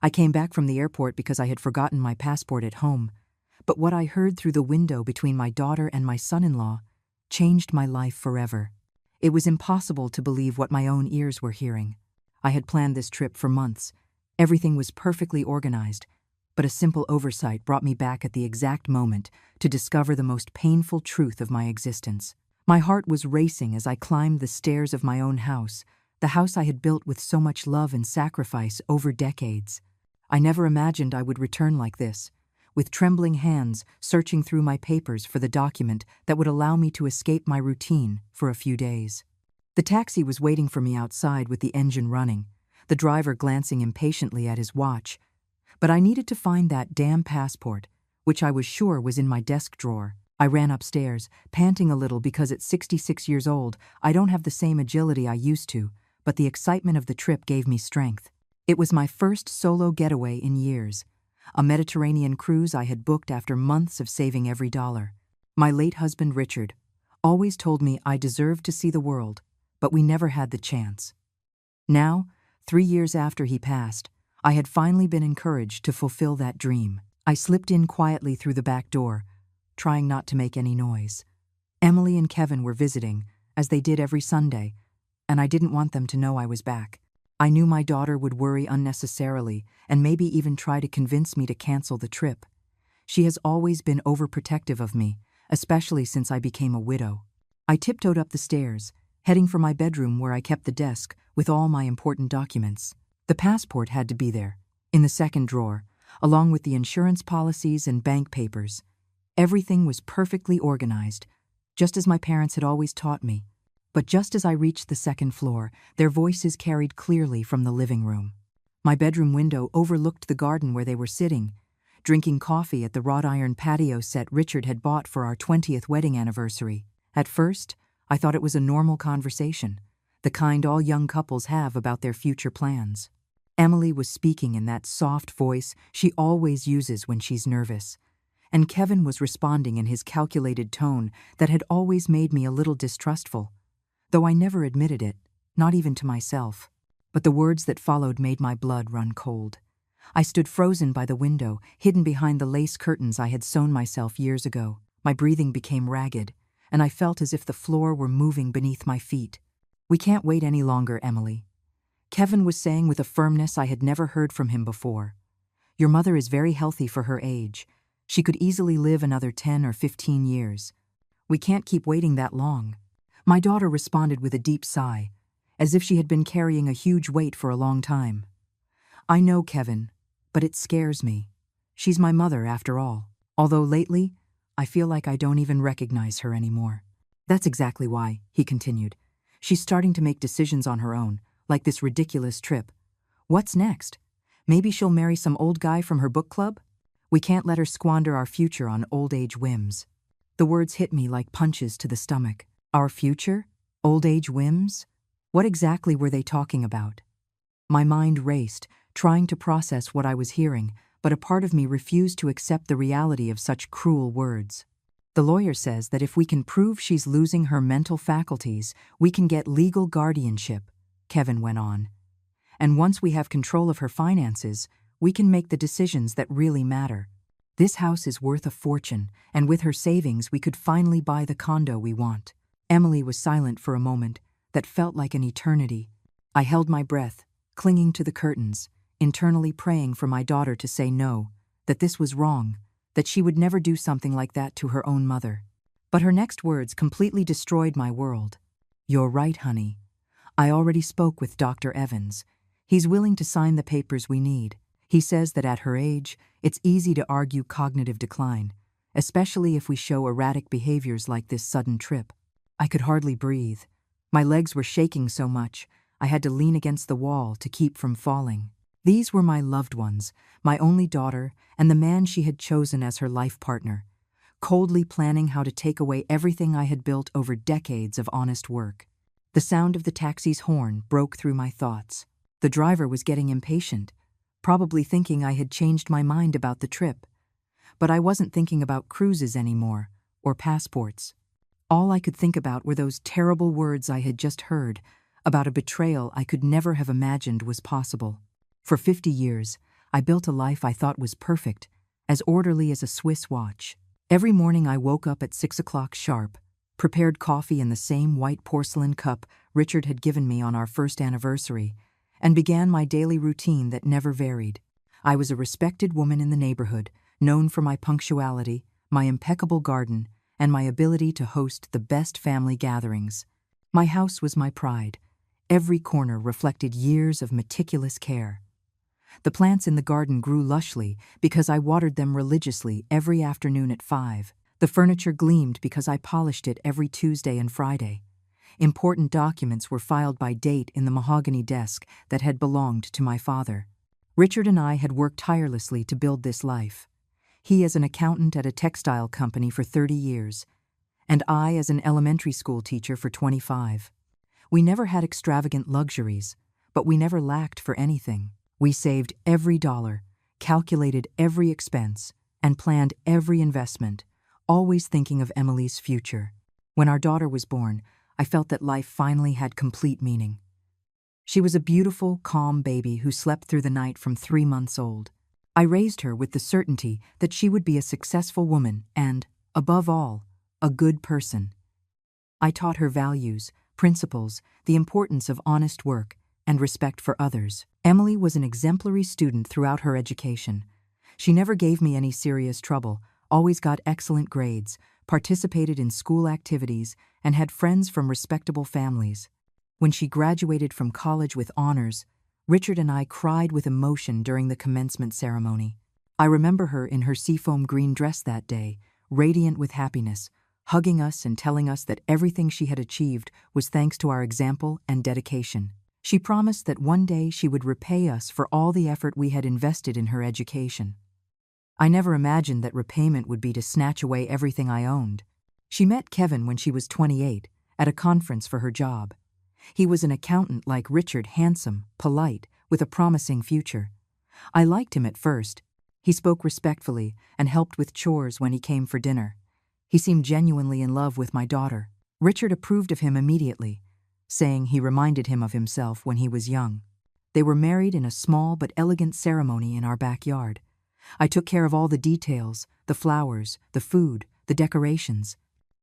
I came back from the airport because I had forgotten my passport at home, but what I heard through the window between my daughter and my son-in-law changed my life forever. It was impossible to believe what my own ears were hearing. I had planned this trip for months. Everything was perfectly organized, but a simple oversight brought me back at the exact moment to discover the most painful truth of my existence. My heart was racing as I climbed the stairs of my own house, the house I had built with so much love and sacrifice over decades. I never imagined I would return like this, with trembling hands searching through my papers for the document that would allow me to escape my routine for a few days. The taxi was waiting for me outside with the engine running, the driver glancing impatiently at his watch. But I needed to find that damn passport, which I was sure was in my desk drawer. I ran upstairs, panting a little because at 66 years old, I don't have the same agility I used to, but the excitement of the trip gave me strength. It was my first solo getaway in years, a Mediterranean cruise I had booked after months of saving every dollar. My late husband Richard always told me I deserved to see the world, but we never had the chance. Now, 3 years after he passed, I had finally been encouraged to fulfill that dream. I slipped in quietly through the back door, trying not to make any noise. Emily and Kevin were visiting, as they did every Sunday, and I didn't want them to know I was back. I knew my daughter would worry unnecessarily and maybe even try to convince me to cancel the trip. She has always been overprotective of me, especially since I became a widow. I tiptoed up the stairs, heading for my bedroom where I kept the desk with all my important documents. The passport had to be there, in the second drawer, along with the insurance policies and bank papers. Everything was perfectly organized, just as my parents had always taught me. But just as I reached the second floor, their voices carried clearly from the living room. My bedroom window overlooked the garden where they were sitting, drinking coffee at the wrought iron patio set Richard had bought for our 20th wedding anniversary. At first, I thought it was a normal conversation, the kind all young couples have about their future plans. Emily was speaking in that soft voice she always uses when she's nervous, and Kevin was responding in his calculated tone that had always made me a little distrustful, though I never admitted it, not even to myself. But the words that followed made my blood run cold. I stood frozen by the window, hidden behind the lace curtains I had sewn myself years ago. My breathing became ragged, and I felt as if the floor were moving beneath my feet. "We can't wait any longer, Emily," Kevin was saying with a firmness I had never heard from him before. "Your mother is very healthy for her age. She could easily live another 10 or 15 years. We can't keep waiting that long." My daughter responded with a deep sigh, as if she had been carrying a huge weight for a long time. "I know, Kevin, but it scares me. She's my mother, after all. Although lately, I feel like I don't even recognize her anymore." "That's exactly why," he continued. "She's starting to make decisions on her own, like this ridiculous trip. What's next? Maybe she'll marry some old guy from her book club? We can't let her squander our future on old age whims." The words hit me like punches to the stomach. Our future? Old age whims? What exactly were they talking about? My mind raced, trying to process what I was hearing, but a part of me refused to accept the reality of such cruel words. "The lawyer says that if we can prove she's losing her mental faculties, we can get legal guardianship," Kevin went on. "And once we have control of her finances, we can make the decisions that really matter. This house is worth a fortune, and with her savings we could finally buy the condo we want." Emily was silent for a moment that felt like an eternity. I held my breath, clinging to the curtains, internally praying for my daughter to say no, that this was wrong, that she would never do something like that to her own mother. But her next words completely destroyed my world. "You're right, honey. I already spoke with Dr. Evans. He's willing to sign the papers we need. He says that at her age, it's easy to argue cognitive decline, especially if we show erratic behaviors like this sudden trip." I could hardly breathe. My legs were shaking so much, I had to lean against the wall to keep from falling. These were my loved ones, my only daughter, and the man she had chosen as her life partner, coldly planning how to take away everything I had built over decades of honest work. The sound of the taxi's horn broke through my thoughts. The driver was getting impatient, probably thinking I had changed my mind about the trip. But I wasn't thinking about cruises anymore, or passports. All I could think about were those terrible words I had just heard, about a betrayal I could never have imagined was possible. For 50 years, I built a life I thought was perfect, as orderly as a Swiss watch. Every morning I woke up at 6 o'clock sharp, prepared coffee in the same white porcelain cup Richard had given me on our first anniversary, and began my daily routine that never varied. I was a respected woman in the neighborhood, known for my punctuality, my impeccable garden, and my ability to host the best family gatherings. My house was my pride. Every corner reflected years of meticulous care. The plants in the garden grew lushly because I watered them religiously every afternoon at 5. The furniture gleamed because I polished it every Tuesday and Friday. Important documents were filed by date in the mahogany desk that had belonged to my father. Richard and I had worked tirelessly to build this life. He as an accountant at a textile company for 30 years, and I as an elementary school teacher for 25. We never had extravagant luxuries, but we never lacked for anything. We saved every dollar, calculated every expense, and planned every investment, always thinking of Emily's future. When our daughter was born, I felt that life finally had complete meaning. She was a beautiful, calm baby who slept through the night from 3 months old. I raised her with the certainty that she would be a successful woman and, above all, a good person. I taught her values, principles, the importance of honest work, and respect for others. Emily was an exemplary student throughout her education. She never gave me any serious trouble, always got excellent grades, participated in school activities, and had friends from respectable families. When she graduated from college with honors, Richard and I cried with emotion during the commencement ceremony. I remember her in her seafoam green dress that day, radiant with happiness, hugging us and telling us that everything she had achieved was thanks to our example and dedication. She promised that one day she would repay us for all the effort we had invested in her education. I never imagined that repayment would be to snatch away everything I owned. She met Kevin when she was 28, at a conference for her job. He was an accountant like Richard, handsome, polite, with a promising future. I liked him at first. He spoke respectfully and helped with chores when he came for dinner. He seemed genuinely in love with my daughter. Richard approved of him immediately, saying he reminded him of himself when he was young. They were married in a small but elegant ceremony in our backyard. I took care of all the details, the flowers, the food, the decorations.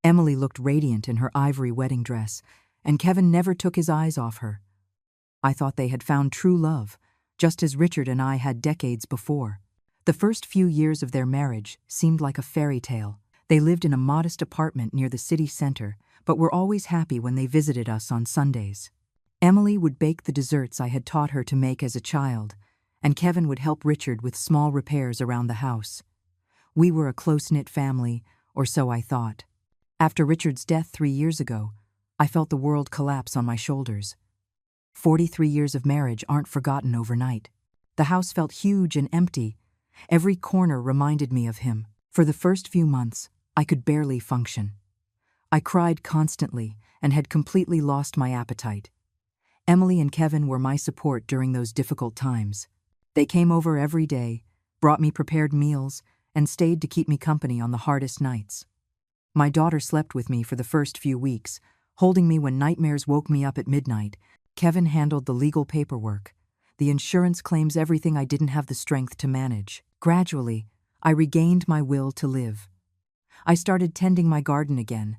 Emily looked radiant in her ivory wedding dress, and Kevin never took his eyes off her. I thought they had found true love, just as Richard and I had decades before. The first few years of their marriage seemed like a fairy tale. They lived in a modest apartment near the city center, but were always happy when they visited us on Sundays. Emily would bake the desserts I had taught her to make as a child, and Kevin would help Richard with small repairs around the house. We were a close-knit family, or so I thought. After Richard's death 3 years ago, I felt the world collapse on my shoulders. 43 years of marriage aren't forgotten overnight. The house felt huge and empty. Every corner reminded me of him. For the first few months, I could barely function. I cried constantly and had completely lost my appetite. Emily and Kevin were my support during those difficult times. They came over every day, brought me prepared meals, and stayed to keep me company on the hardest nights. My daughter slept with me for the first few weeks, holding me when nightmares woke me up at midnight. Kevin handled the legal paperwork, the insurance claims, everything I didn't have the strength to manage. Gradually, I regained my will to live. I started tending my garden again,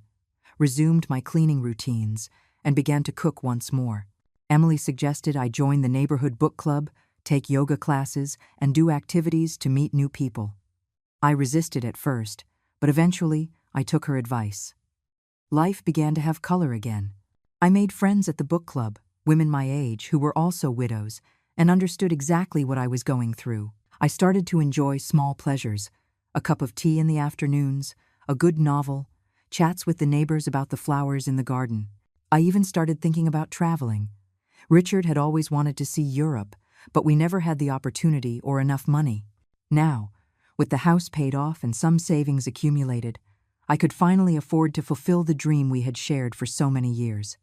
resumed my cleaning routines, and began to cook once more. Emily suggested I join the neighborhood book club, take yoga classes, and do activities to meet new people. I resisted at first, but eventually I took her advice. Life began to have color again. I made friends at the book club, women my age who were also widows, and understood exactly what I was going through. I started to enjoy small pleasures, a cup of tea in the afternoons, a good novel, chats with the neighbors about the flowers in the garden. I even started thinking about traveling. Richard had always wanted to see Europe, but we never had the opportunity or enough money. Now, with the house paid off and some savings accumulated, I could finally afford to fulfill the dream we had shared for so many years.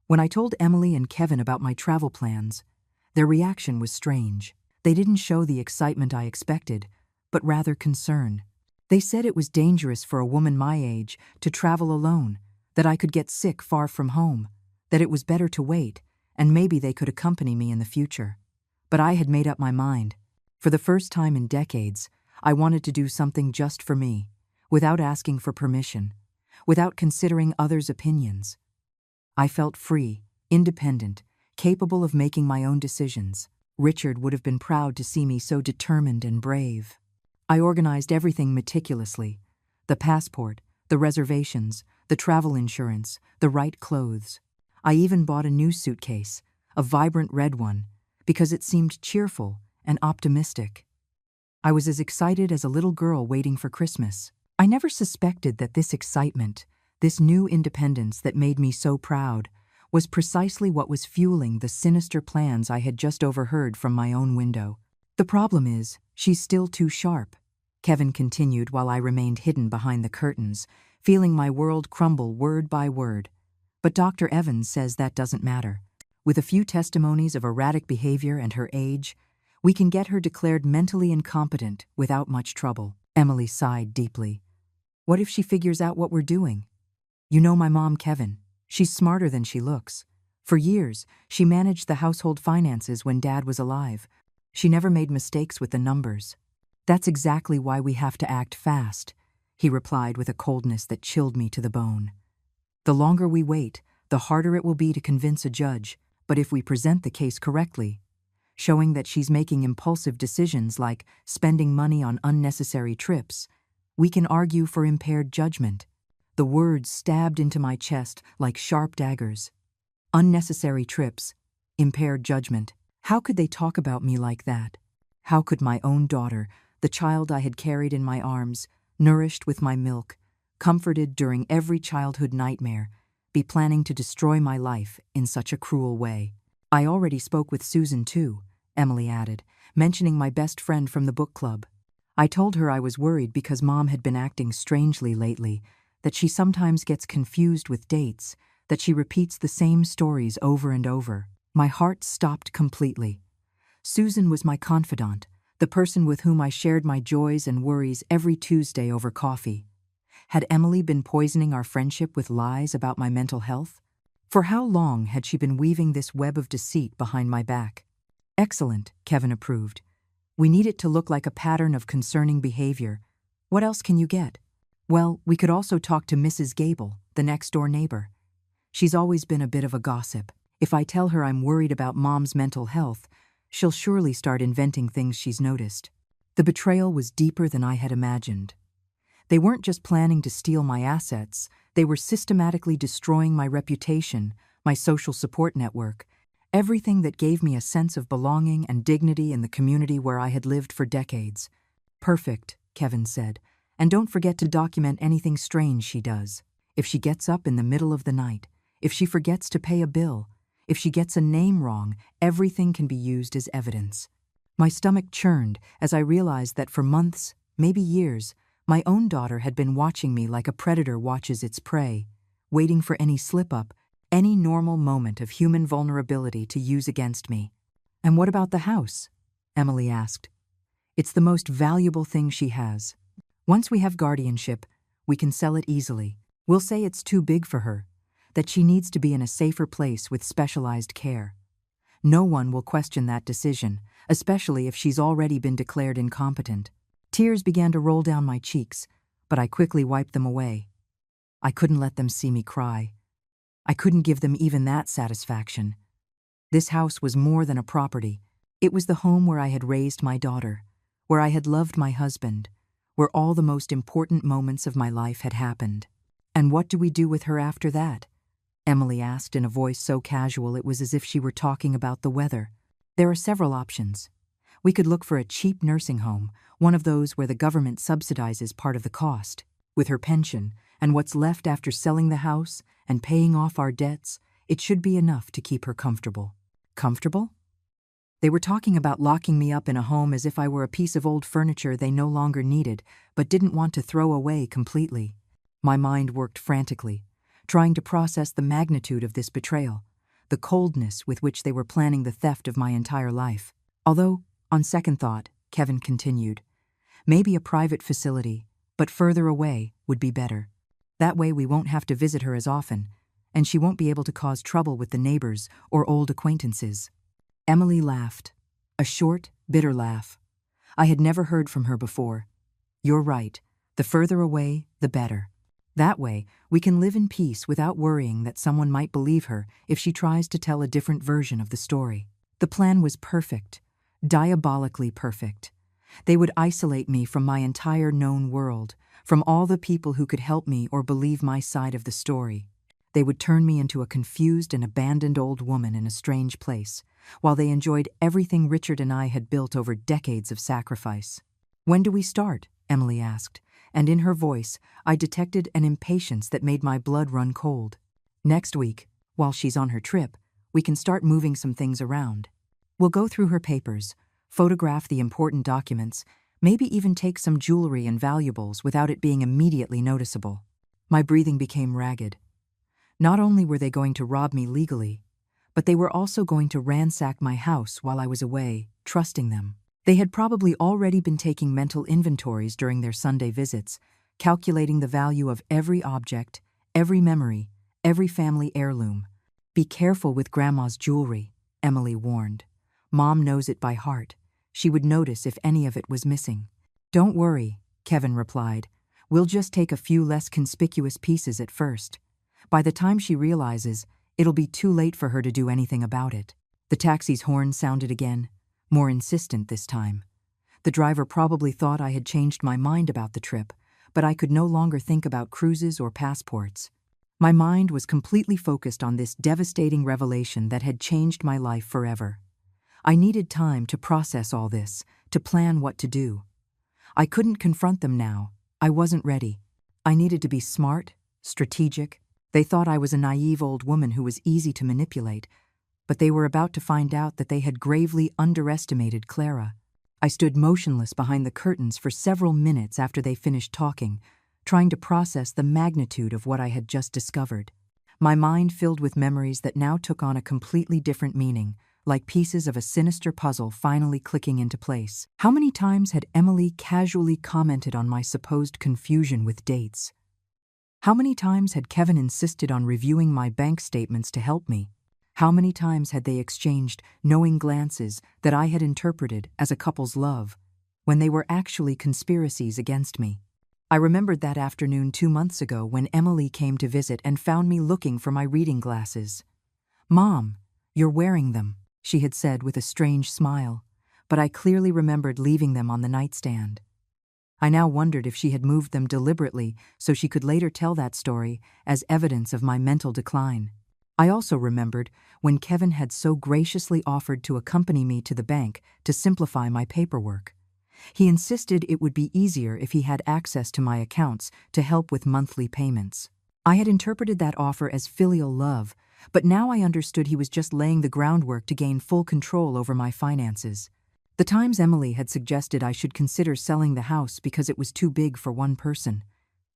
When I told Emily and Kevin about my travel plans, their reaction was strange. They didn't show the excitement I expected, but rather concern. They said it was dangerous for a woman my age to travel alone, that I could get sick far from home, that it was better to wait, and maybe they could accompany me in the future. But I had made up my mind. For the first time in decades, I wanted to do something just for me, without asking for permission, without considering others' opinions. I felt free, independent, capable of making my own decisions. Richard would have been proud to see me so determined and brave. I organized everything meticulously: the passport, the reservations, the travel insurance, the right clothes. I even bought a new suitcase, a vibrant red one, because it seemed cheerful and optimistic. I was as excited as a little girl waiting for Christmas. I never suspected that this excitement, this new independence that made me so proud, was precisely what was fueling the sinister plans I had just overheard from my own window. "The problem is, she's still too sharp," Kevin continued while I remained hidden behind the curtains, feeling my world crumble word by word. "But Dr. Evans says that doesn't matter. With a few testimonies of erratic behavior and her age, we can get her declared mentally incompetent without much trouble." Emily sighed deeply. "What if she figures out what we're doing? You know my mom, Kevin. She's smarter than she looks. For years, she managed the household finances when Dad was alive. She never made mistakes with the numbers." "That's exactly why we have to act fast," he replied with a coldness that chilled me to the bone. "The longer we wait, the harder it will be to convince a judge. But if we present the case correctly, showing that she's making impulsive decisions like spending money on unnecessary trips, we can argue for impaired judgment." The words stabbed into my chest like sharp daggers. Unnecessary trips, impaired judgment. How could they talk about me like that? How could my own daughter, the child I had carried in my arms, nourished with my milk, comforted during every childhood nightmare, be planning to destroy my life in such a cruel way? "I already spoke with Susan too," Emily added, mentioning my best friend from the book club. "I told her I was worried because Mom had been acting strangely lately, that she sometimes gets confused with dates, that she repeats the same stories over and over." My heart stopped completely. Susan was my confidant, the person with whom I shared my joys and worries every Tuesday over coffee. Had Emily been poisoning our friendship with lies about my mental health? For how long had she been weaving this web of deceit behind my back? "Excellent," Kevin approved. "We need it to look like a pattern of concerning behavior. What else can you get?" "Well, we could also talk to Mrs. Gable, the next-door neighbor. She's always been a bit of a gossip. If I tell her I'm worried about Mom's mental health, she'll surely start inventing things she's noticed." The betrayal was deeper than I had imagined. They weren't just planning to steal my assets, they were systematically destroying my reputation, my social support network, everything that gave me a sense of belonging and dignity in the community where I had lived for decades. "Perfect," Kevin said. "And don't forget to document anything strange she does. If she gets up in the middle of the night, if she forgets to pay a bill, if she gets a name wrong, everything can be used as evidence." My stomach churned as I realized that for months, maybe years, my own daughter had been watching me like a predator watches its prey, waiting for any slip-up, any normal moment of human vulnerability to use against me. "And what about the house?" Emily asked. "It's the most valuable thing she has. Once we have guardianship, we can sell it easily. We'll say it's too big for her, that she needs to be in a safer place with specialized care. No one will question that decision, especially if she's already been declared incompetent." Tears began to roll down my cheeks, but I quickly wiped them away. I couldn't let them see me cry. I couldn't give them even that satisfaction. This house was more than a property. It was the home where I had raised my daughter, where I had loved my husband, where all the most important moments of my life had happened. "And what do we do with her after that?" Emily asked in a voice so casual it was as if she were talking about the weather. "There are several options. We could look for a cheap nursing home, one of those where the government subsidizes part of the cost. With her pension, and what's left after selling the house and paying off our debts, it should be enough to keep her comfortable." Comfortable? They were talking about locking me up in a home as if I were a piece of old furniture they no longer needed, but didn't want to throw away completely. My mind worked frantically, trying to process the magnitude of this betrayal, the coldness with which they were planning the theft of my entire life. Although, on second thought, Kevin continued, maybe a private facility, but further away, would be better. That way we won't have to visit her as often, and she won't be able to cause trouble with the neighbors or old acquaintances. Emily laughed, a short, bitter laugh. I had never heard from her before. You're right. The further away, the better. That way, we can live in peace without worrying that someone might believe her if she tries to tell a different version of the story. The plan was perfect, diabolically perfect. They would isolate me from my entire known world, from all the people who could help me or believe my side of the story. They would turn me into a confused and abandoned old woman in a strange place, while they enjoyed everything Richard and I had built over decades of sacrifice. "When do we start?" Emily asked, and in her voice I detected an impatience that made my blood run cold. "Next week, while she's on her trip, we can start moving some things around. We'll go through her papers, photograph the important documents, maybe even take some jewelry and valuables without it being immediately noticeable." My breathing became ragged. Not only were they going to rob me legally, but they were also going to ransack my house while I was away, trusting them. They had probably already been taking mental inventories during their Sunday visits, calculating the value of every object, every memory, every family heirloom. "Be careful with Grandma's jewelry," Emily warned. "Mom knows it by heart. She would notice if any of it was missing." "Don't worry," Kevin replied. "We'll just take a few less conspicuous pieces at first. By the time she realizes, it'll be too late for her to do anything about it." The taxi's horn sounded again, more insistent this time. The driver probably thought I had changed my mind about the trip, but I could no longer think about cruises or passports. My mind was completely focused on this devastating revelation that had changed my life forever. I needed time to process all this, to plan what to do. I couldn't confront them now. I wasn't ready. I needed to be smart, strategic. They thought I was a naive old woman who was easy to manipulate, but they were about to find out that they had gravely underestimated Clara. I stood motionless behind the curtains for several minutes after they finished talking, trying to process the magnitude of what I had just discovered. My mind filled with memories that now took on a completely different meaning, like pieces of a sinister puzzle finally clicking into place. How many times had Emily casually commented on my supposed confusion with dates? How many times had Kevin insisted on reviewing my bank statements to help me? How many times had they exchanged knowing glances that I had interpreted as a couple's love, when they were actually conspiracies against me? I remembered that afternoon 2 months ago when Emily came to visit and found me looking for my reading glasses. "Mom, you're wearing them," she had said with a strange smile, but I clearly remembered leaving them on the nightstand. I now wondered if she had moved them deliberately so she could later tell that story as evidence of my mental decline. I also remembered when Kevin had so graciously offered to accompany me to the bank to simplify my paperwork. He insisted it would be easier if he had access to my accounts to help with monthly payments. I had interpreted that offer as filial love, but now I understood he was just laying the groundwork to gain full control over my finances. The times Emily had suggested I should consider selling the house because it was too big for one person.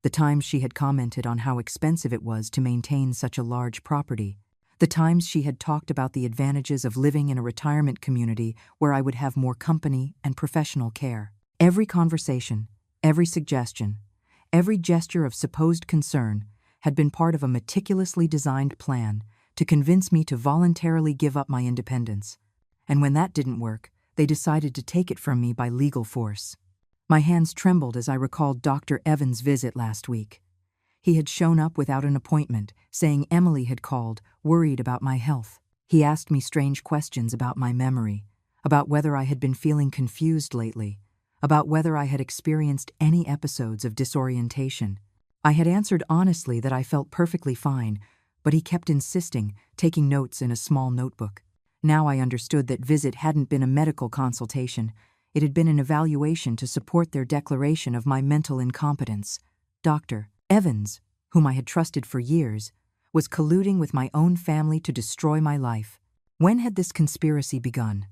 The times she had commented on how expensive it was to maintain such a large property. The times she had talked about the advantages of living in a retirement community where I would have more company and professional care. Every conversation, every suggestion, every gesture of supposed concern had been part of a meticulously designed plan to convince me to voluntarily give up my independence. And when that didn't work, they decided to take it from me by legal force. My hands trembled as I recalled Dr. Evans' visit last week. He had shown up without an appointment, saying Emily had called, worried about my health. He asked me strange questions about my memory, about whether I had been feeling confused lately, about whether I had experienced any episodes of disorientation. I had answered honestly that I felt perfectly fine, but he kept insisting, taking notes in a small notebook. Now I understood that visit hadn't been a medical consultation. It had been an evaluation to support their declaration of my mental incompetence. Dr. Evans, whom I had trusted for years, was colluding with my own family to destroy my life. When had this conspiracy begun?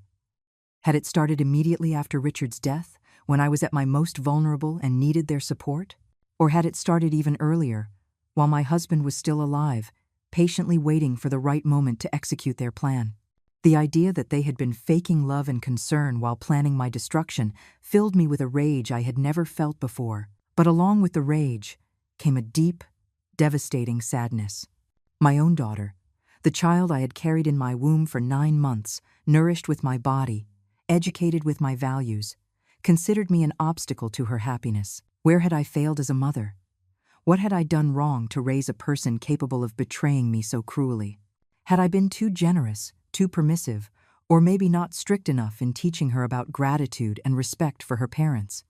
Had it started immediately after Richard's death, when I was at my most vulnerable and needed their support? Or had it started even earlier, while my husband was still alive, patiently waiting for the right moment to execute their plan? The idea that they had been faking love and concern while planning my destruction filled me with a rage I had never felt before. But along with the rage came a deep, devastating sadness. My own daughter, the child I had carried in my womb for 9 months, nourished with my body, educated with my values, considered me an obstacle to her happiness. Where had I failed as a mother? What had I done wrong to raise a person capable of betraying me so cruelly? Had I been too generous, too permissive, or maybe not strict enough in teaching her about gratitude and respect for her parents?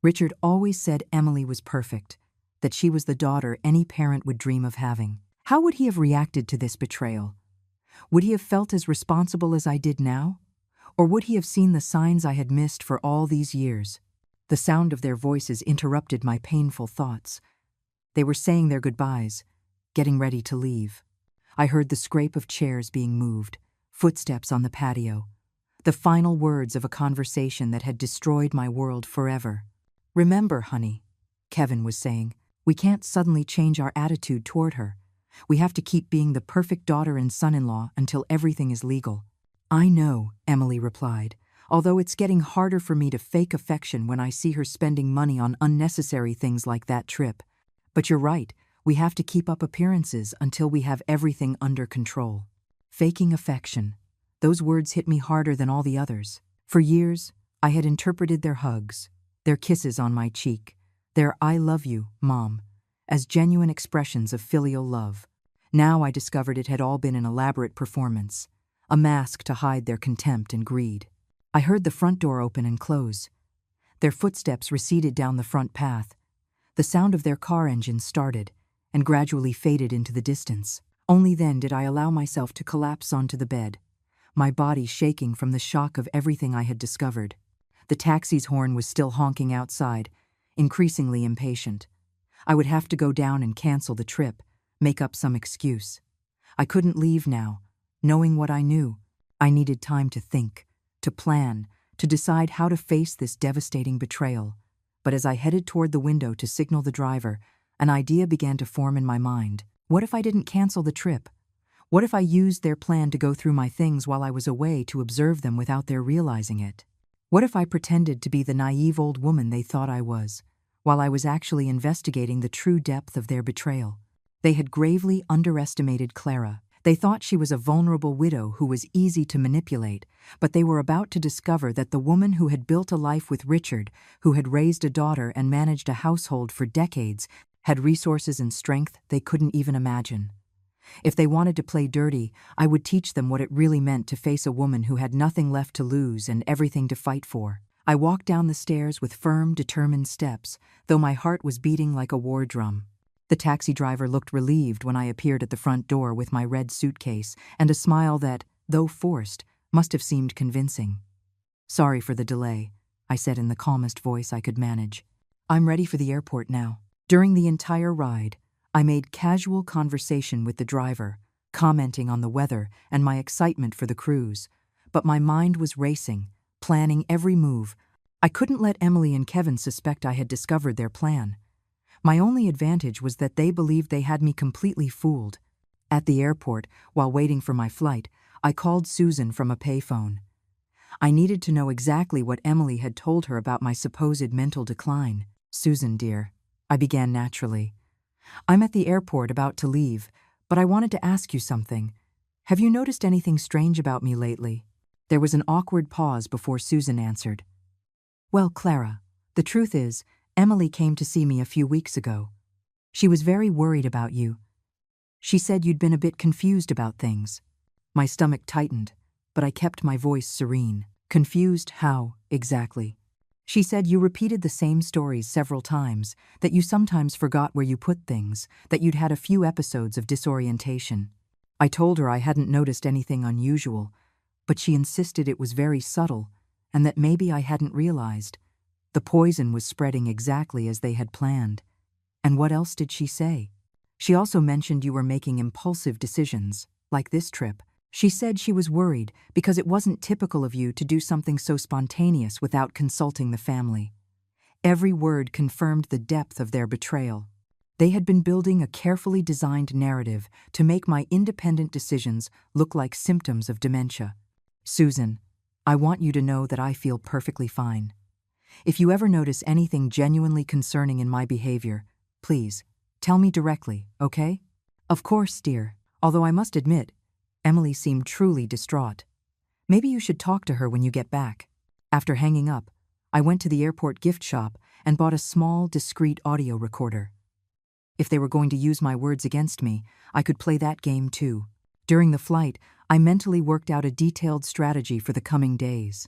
Richard always said Emily was perfect, that she was the daughter any parent would dream of having. How would he have reacted to this betrayal? Would he have felt as responsible as I did now? Or would he have seen the signs I had missed for all these years? The sound of their voices interrupted my painful thoughts. They were saying their goodbyes, getting ready to leave. I heard the scrape of chairs being moved, footsteps on the patio, the final words of a conversation that had destroyed my world forever. "Remember, honey," Kevin was saying, "we can't suddenly change our attitude toward her. We have to keep being the perfect daughter and son-in-law until everything is legal." "I know," Emily replied, "although it's getting harder for me to fake affection when I see her spending money on unnecessary things like that trip. But you're right, we have to keep up appearances until we have everything under control." Faking affection. Those words hit me harder than all the others. For years, I had interpreted their hugs, their kisses on my cheek, their "I love you, Mom," as genuine expressions of filial love. Now I discovered it had all been an elaborate performance, a mask to hide their contempt and greed. I heard the front door open and close. Their footsteps receded down the front path. The sound of their car engine started and gradually faded into the distance. Only then did I allow myself to collapse onto the bed, my body shaking from the shock of everything I had discovered. The taxi's horn was still honking outside, increasingly impatient. I would have to go down and cancel the trip, make up some excuse. I couldn't leave now, knowing what I knew. I needed time to think, to plan, to decide how to face this devastating betrayal. But as I headed toward the window to signal the driver, an idea began to form in my mind. What if I didn't cancel the trip? What if I used their plan to go through my things while I was away to observe them without their realizing it? What if I pretended to be the naive old woman they thought I was, while I was actually investigating the true depth of their betrayal? They had gravely underestimated Clara. They thought she was a vulnerable widow who was easy to manipulate, but they were about to discover that the woman who had built a life with Richard, who had raised a daughter and managed a household for decades, had resources and strength they couldn't even imagine. If they wanted to play dirty, I would teach them what it really meant to face a woman who had nothing left to lose and everything to fight for. I walked down the stairs with firm, determined steps, though my heart was beating like a war drum. The taxi driver looked relieved when I appeared at the front door with my red suitcase and a smile that, though forced, must have seemed convincing. "Sorry for the delay," I said in the calmest voice I could manage. "I'm ready for the airport now." During the entire ride, I made casual conversation with the driver, commenting on the weather and my excitement for the cruise. But my mind was racing, planning every move. I couldn't let Emily and Kevin suspect I had discovered their plan. My only advantage was that they believed they had me completely fooled. At the airport, while waiting for my flight, I called Susan from a payphone. I needed to know exactly what Emily had told her about my supposed mental decline. "Susan, dear," I began naturally, "I'm at the airport about to leave, but I wanted to ask you something. Have you noticed anything strange about me lately?" There was an awkward pause before Susan answered. "Well, Clara, the truth is, Emily came to see me a few weeks ago. She was very worried about you. She said you'd been a bit confused about things." My stomach tightened, but I kept my voice serene. "Confused how, exactly?" "She said you repeated the same stories several times, that you sometimes forgot where you put things, that you'd had a few episodes of disorientation." I told her I hadn't noticed anything unusual, but she insisted it was very subtle and that maybe I hadn't realized. The poison was spreading exactly as they had planned. And what else did she say? She also mentioned you were making impulsive decisions, like this trip. She said she was worried because it wasn't typical of you to do something so spontaneous without consulting the family. Every word confirmed the depth of their betrayal. They had been building a carefully designed narrative to make my independent decisions look like symptoms of dementia. "Susan, I want you to know that I feel perfectly fine. If you ever notice anything genuinely concerning in my behavior, please, tell me directly, okay?" "Of course, dear," although I must admit, Emily seemed truly distraught. "Maybe you should talk to her when you get back." After hanging up, I went to the airport gift shop and bought a small, discreet audio recorder. If they were going to use my words against me, I could play that game too. During the flight, I mentally worked out a detailed strategy for the coming days.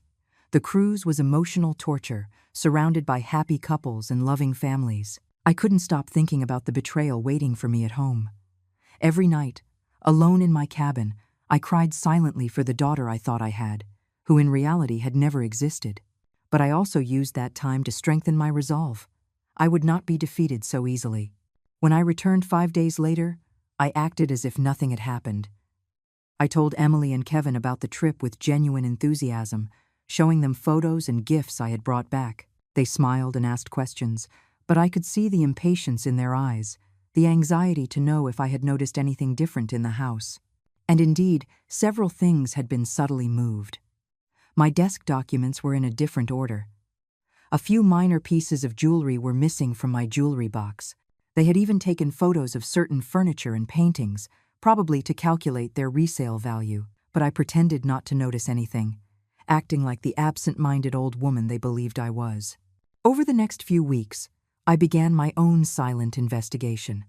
The cruise was emotional torture, surrounded by happy couples and loving families. I couldn't stop thinking about the betrayal waiting for me at home. Every night, alone in my cabin, I cried silently for the daughter I thought I had, who in reality had never existed. But I also used that time to strengthen my resolve. I would not be defeated so easily. When I returned 5 days later, I acted as if nothing had happened. I told Emily and Kevin about the trip with genuine enthusiasm, showing them photos and gifts I had brought back. They smiled and asked questions, but I could see the impatience in their eyes, the anxiety to know if I had noticed anything different in the house. And indeed, several things had been subtly moved. My desk documents were in a different order. A few minor pieces of jewelry were missing from my jewelry box. They had even taken photos of certain furniture and paintings, probably to calculate their resale value, but I pretended not to notice anything, acting like the absent-minded old woman they believed I was. Over the next few weeks, I began my own silent investigation.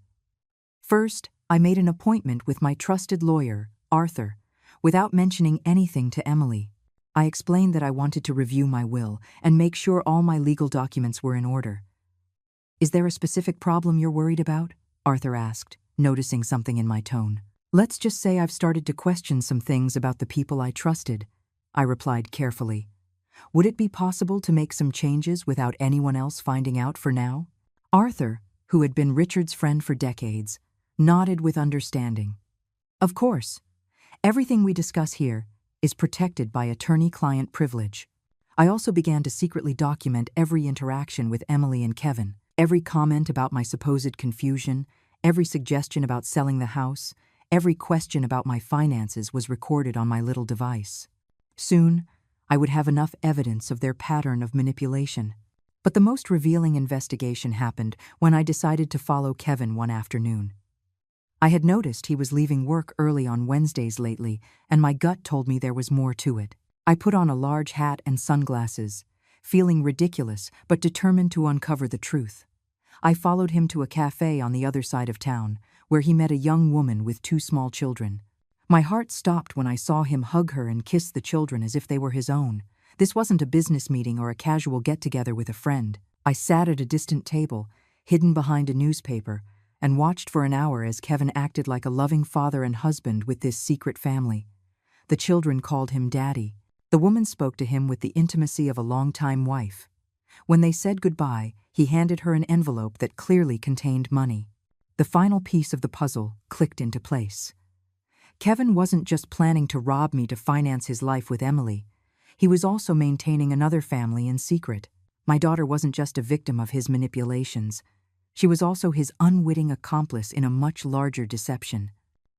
First, I made an appointment with my trusted lawyer, Arthur, without mentioning anything to Emily. I explained that I wanted to review my will and make sure all my legal documents were in order. "Is there a specific problem you're worried about?" Arthur asked, noticing something in my tone. "Let's just say I've started to question some things about the people I trusted," I replied carefully. "Would it be possible to make some changes without anyone else finding out for now?" Arthur, who had been Richard's friend for decades, nodded with understanding. "Of course. Everything we discuss here is protected by attorney-client privilege." I also began to secretly document every interaction with Emily and Kevin. Every comment about my supposed confusion, every suggestion about selling the house, every question about my finances was recorded on my little device. Soon, I would have enough evidence of their pattern of manipulation. But the most revealing investigation happened when I decided to follow Kevin one afternoon. I had noticed he was leaving work early on Wednesdays lately, and my gut told me there was more to it. I put on a large hat and sunglasses, feeling ridiculous but determined to uncover the truth. I followed him to a cafe on the other side of town, where he met a young woman with 2 small children. My heart stopped when I saw him hug her and kiss the children as if they were his own. This wasn't a business meeting or a casual get-together with a friend. I sat at a distant table, hidden behind a newspaper, and watched for an hour as Kevin acted like a loving father and husband with this secret family. The children called him Daddy. The woman spoke to him with the intimacy of a longtime wife. When they said goodbye, he handed her an envelope that clearly contained money. The final piece of the puzzle clicked into place. Kevin wasn't just planning to rob me to finance his life with Emily. He was also maintaining another family in secret. My daughter wasn't just a victim of his manipulations. She was also his unwitting accomplice in a much larger deception.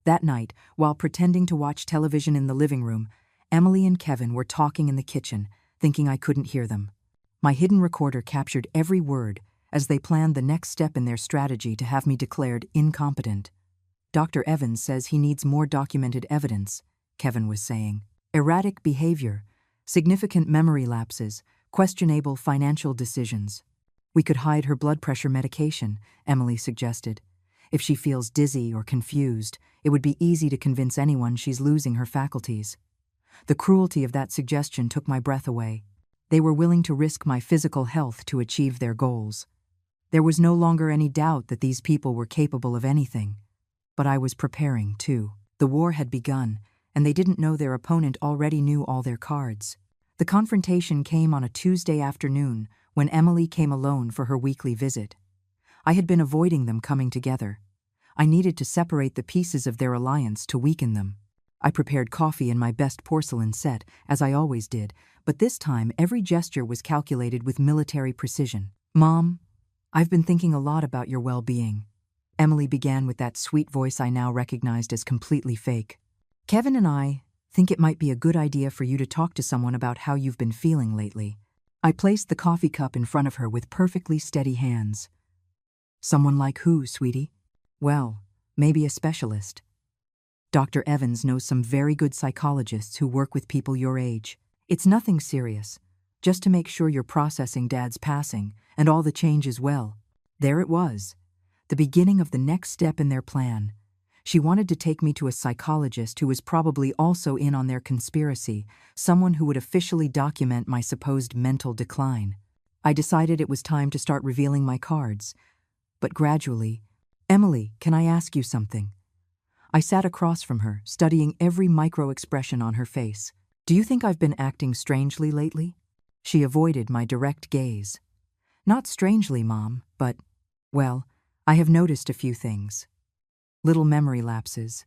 That night, while pretending to watch television in the living room, Emily and Kevin were talking in the kitchen, thinking I couldn't hear them. My hidden recorder captured every word as they planned the next step in their strategy to have me declared incompetent. "Dr. Evans says he needs more documented evidence," Kevin was saying. "Erratic behavior, significant memory lapses, questionable financial decisions. We could hide her blood pressure medication," Emily suggested. "If she feels dizzy or confused, it would be easy to convince anyone she's losing her faculties." The cruelty of that suggestion took my breath away. They were willing to risk my physical health to achieve their goals. There was no longer any doubt that these people were capable of anything. But I was preparing, too. The war had begun, and they didn't know their opponent already knew all their cards. The confrontation came on a Tuesday afternoon when Emily came alone for her weekly visit. I had been avoiding them coming together. I needed to separate the pieces of their alliance to weaken them. I prepared coffee in my best porcelain set, as I always did, but this time every gesture was calculated with military precision. "Mom, I've been thinking a lot about your well-being," Emily began with that sweet voice I now recognized as completely fake. "Kevin and I think it might be a good idea for you to talk to someone about how you've been feeling lately." I placed the coffee cup in front of her with perfectly steady hands. "Someone like who, sweetie?" "Well, maybe a specialist. Dr. Evans knows some very good psychologists who work with people your age. It's nothing serious, just to make sure you're processing Dad's passing and all the change is well. There it was, the beginning of the next step in their plan. She wanted to take me to a psychologist who was probably also in on their conspiracy, someone who would officially document my supposed mental decline. I decided it was time to start revealing my cards. But gradually, "Emily, can I ask you something?" I sat across from her, studying every micro-expression on her face. "Do you think I've been acting strangely lately?" She avoided my direct gaze. "Not strangely, Mom, but, well, I have noticed a few things. Little memory lapses.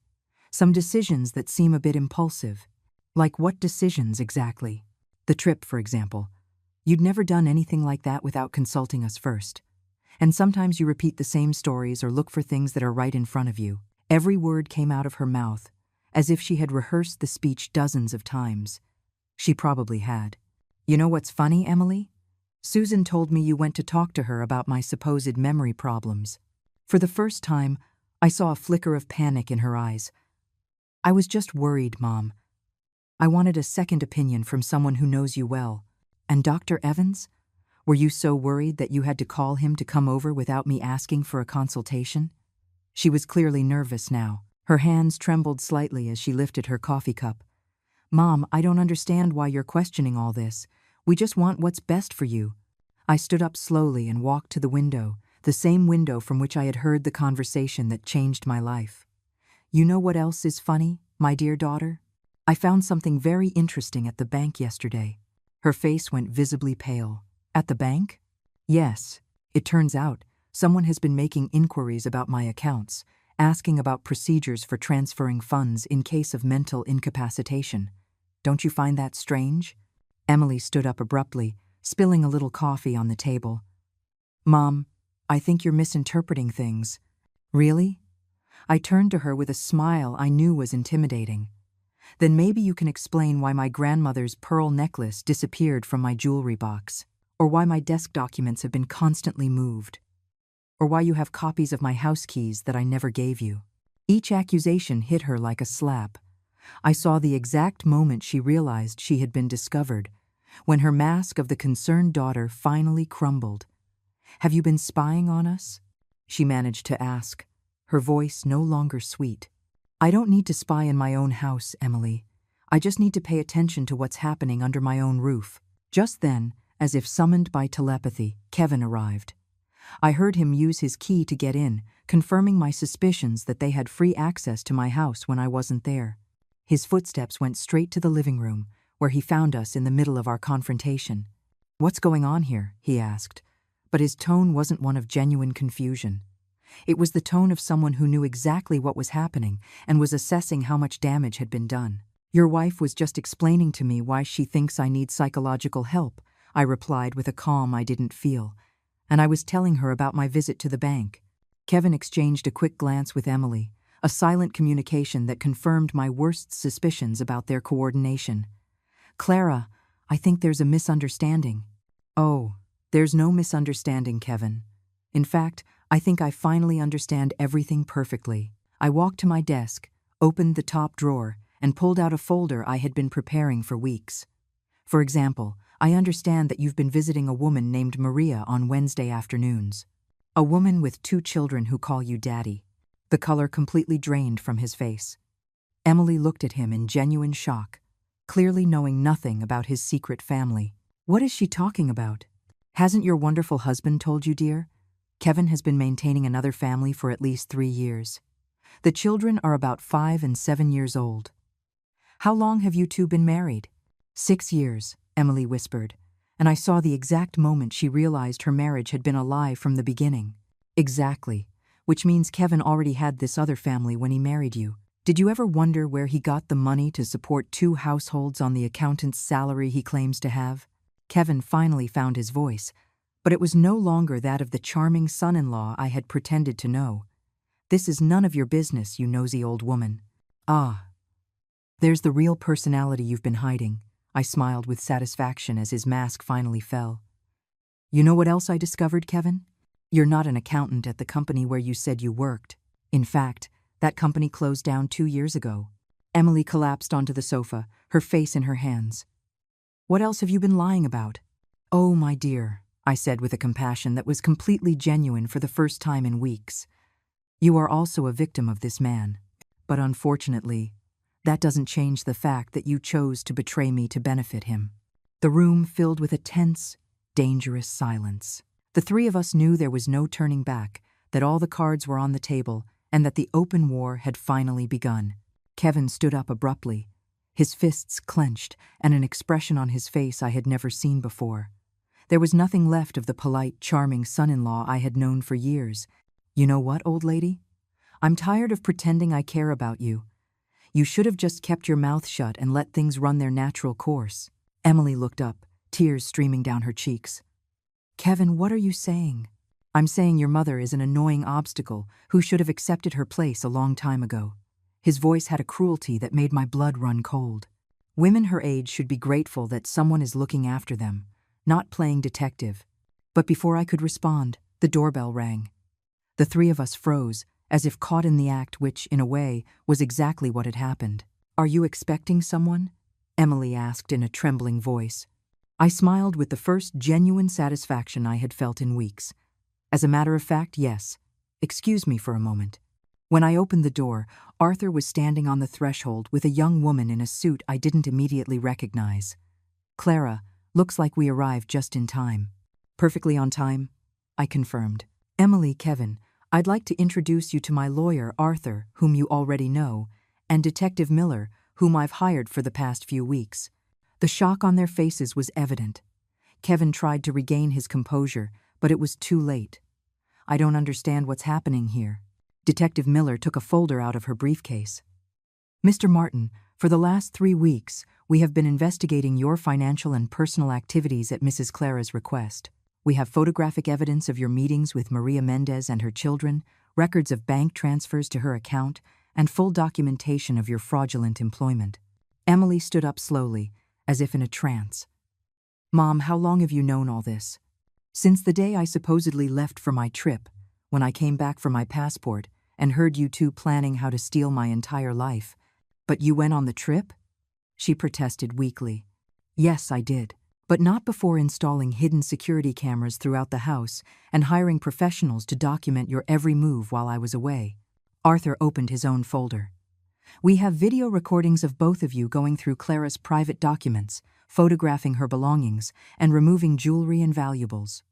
Some decisions that seem a bit impulsive." "Like what decisions exactly?" "The trip, for example. You'd never done anything like that without consulting us first. And sometimes you repeat the same stories or look for things that are right in front of you." Every word came out of her mouth, as if she had rehearsed the speech dozens of times. She probably had. "You know what's funny, Emily? Susan told me you went to talk to her about my supposed memory problems." For the first time, I saw a flicker of panic in her eyes. "I was just worried, Mom. I wanted a second opinion from someone who knows you well." "And Dr. Evans? Were you so worried that you had to call him to come over without me asking for a consultation?" She was clearly nervous now. Her hands trembled slightly as she lifted her coffee cup. "Mom, I don't understand why you're questioning all this. We just want what's best for you." I stood up slowly and walked to the window, the same window from which I had heard the conversation that changed my life. "You know what else is funny, my dear daughter? I found something very interesting at the bank yesterday." Her face went visibly pale. "At the bank?" "Yes. It turns out someone has been making inquiries about my accounts, asking about procedures for transferring funds in case of mental incapacitation. Don't you find that strange?" Emily stood up abruptly, spilling a little coffee on the table. "Mom, I think you're misinterpreting things." "Really?" I turned to her with a smile I knew was intimidating. "Then maybe you can explain why my grandmother's pearl necklace disappeared from my jewelry box, or why my desk documents have been constantly moved, or why you have copies of my house keys that I never gave you." Each accusation hit her like a slap. I saw the exact moment she realized she had been discovered, when her mask of the concerned daughter finally crumbled. "Have you been spying on us?" she managed to ask, her voice no longer sweet. "I don't need to spy in my own house, Emily. I just need to pay attention to what's happening under my own roof." Just then, as if summoned by telepathy, Kevin arrived. I heard him use his key to get in, confirming my suspicions that they had free access to my house when I wasn't there. His footsteps went straight to the living room, where he found us in the middle of our confrontation. "What's going on here?" he asked, but his tone wasn't one of genuine confusion. It was the tone of someone who knew exactly what was happening and was assessing how much damage had been done. "Your wife was just explaining to me why she thinks I need psychological help," I replied with a calm I didn't feel, "and I was telling her about my visit to the bank." Kevin exchanged a quick glance with Emily, a silent communication that confirmed my worst suspicions about their coordination. "Clara, I think there's a misunderstanding." "Oh, there's no misunderstanding, Kevin. In fact, I think I finally understand everything perfectly." I walked to my desk, opened the top drawer, and pulled out a folder I had been preparing for weeks. "For example, I understand that you've been visiting a woman named Maria on Wednesday afternoons. A woman with 2 children who call you Daddy." The color completely drained from his face. Emily looked at him in genuine shock, clearly knowing nothing about his secret family. "What is she talking about? Hasn't your wonderful husband told you, dear? Kevin has been maintaining another family for at least 3 years. The children are about 5 and 7 years old." "How long have you two been married?" 6 years, Emily whispered, and I saw the exact moment she realized her marriage had been a lie from the beginning. "Exactly, which means Kevin already had this other family when he married you. Did you ever wonder where he got the money to support 2 households on the accountant's salary he claims to have?" Kevin finally found his voice, but it was no longer that of the charming son-in-law I had pretended to know. "This is none of your business, you nosy old woman." "Ah, there's the real personality you've been hiding," I smiled with satisfaction as his mask finally fell. "You know what else I discovered, Kevin? You're not an accountant at the company where you said you worked. In fact, that company closed down 2 years ago." Emily collapsed onto the sofa, her face in her hands. "What else have you been lying about?" "Oh, my dear," I said with a compassion that was completely genuine for the first time in weeks. "You are also a victim of this man. But unfortunately, that doesn't change the fact that you chose to betray me to benefit him." The room filled with a tense, dangerous silence. The three of us knew there was no turning back, that all the cards were on the table, and that the open war had finally begun. Kevin stood up abruptly, his fists clenched and an expression on his face I had never seen before. There was nothing left of the polite, charming son-in-law I had known for years. "You know what, old lady? I'm tired of pretending I care about you. You should have just kept your mouth shut and let things run their natural course." Emily looked up, tears streaming down her cheeks. "Kevin, what are you saying?" "I'm saying your mother is an annoying obstacle who should have accepted her place a long time ago." His voice had a cruelty that made my blood run cold. Women her age should be grateful that someone is looking after them, not playing detective. But before I could respond, the doorbell rang. The three of us froze, as if caught in the act which, in a way, was exactly what had happened. "Are you expecting someone?" Emily asked in a trembling voice. I smiled with the first genuine satisfaction I had felt in weeks. "As a matter of fact, yes. Excuse me for a moment." When I opened the door, Arthur was standing on the threshold with a young woman in a suit I didn't immediately recognize. "Clara, looks like we arrived just in time." "Perfectly on time," I confirmed. "Emily, Kevin, I'd like to introduce you to my lawyer, Arthur, whom you already know, and Detective Miller, whom I've hired for the past few weeks." The shock on their faces was evident. Kevin tried to regain his composure, but it was too late. "I don't understand what's happening here." Detective Miller took a folder out of her briefcase. "Mr. Martin, for the last 3 weeks, we have been investigating your financial and personal activities at Mrs. Clara's request. We have photographic evidence of your meetings with Maria Mendez and her children, records of bank transfers to her account, and full documentation of your fraudulent employment." Emily stood up slowly, as if in a trance. "Mom, how long have you known all this?" "Since the day I supposedly left for my trip, when I came back for my passport and heard you two planning how to steal my entire life." "But you went on the trip?" she protested weakly. "Yes, I did. But not before installing hidden security cameras throughout the house and hiring professionals to document your every move while I was away." Arthur opened his own folder. "We have video recordings of both of you going through Clara's private documents, photographing her belongings, and removing jewelry and valuables.